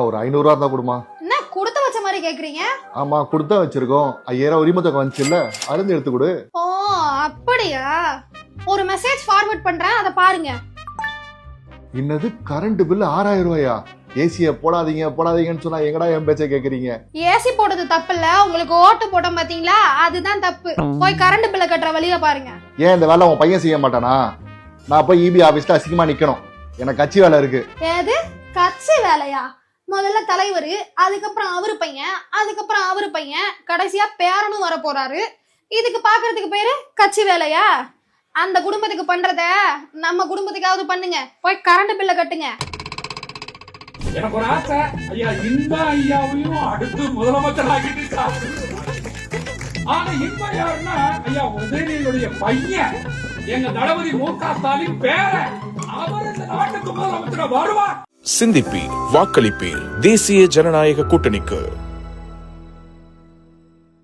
ஒரு 500 ரூபா தான் கொடுமா. என்ன கொடுத்த வச்ச மாதிரி கேக்குறீங்க? ஆமா கொடுத்தா வச்சிருக்கோம். 5000 உரிமை தொகை வந்துச்சுல்ல, அருந்து எடுத்து கொடு. ஓ அப்படியா? ஒரு மெசேஜ் ஃபார்வர்ட் பண்றேன், அதை பாருங்க. என்னது கரண்ட் பில் 6000 ரூபாயா? ஏசிய போடாதீங்க போடாதீங்கன்னு சொன்னா எங்கடா என் பேச்சை கேக்குறீங்க? ஏசி போடுறது தப்பு இல்ல, உங்களுக்கு ஓட்டு போட்டோம் பாத்தீங்களா, அதுதான் தப்பு. போய் கரண்ட் பில்ல கட்டுற வழிய பாருங்க. ஏன் இந்த வேலை உன் பையன் செய்ய மாட்டானா? நான் போய் இபி ஆபீஸ்ல அசிங்கமா நிக்கணும். எனக்கு கட்சி வேலை இருக்கு. ஏது கட்சி வேலையா? முதல்ல தலைவர், அதுக்கப்புறம் அவரு பையன், அதுக்கப்புறம் அவரு பையன், கடைசியா பேரனும் வர போறாரு. இதுக்கு பாக்குறதுக்கு பேரு கட்சி வேலையா? அந்த குடும்பத்துக்கு பண்றத நம்ம குடும்பத்துக்காவது பண்ணுங்க. போய் கரண்ட் பில்ல கட்டுங்க. எனக்கு ஒரு ஆசை, ஐயா இந்த ஐயாவையும் அடுத்து முதலமைச்சர் ஆகிட்டு. ஆனா இப்ப யாருன்னா ஐயா உதயநிதியுடைய பையன், எங்க தளபதி மு.க. ஸ்டாலின் பேரன், அவர் இந்த நாட்டுக்கு முதலமைச்சர் வருவார். சிந்திப்பீர், வாக்களிப்பீர். தேசிய ஜனநாயக கூட்டணிக்கு.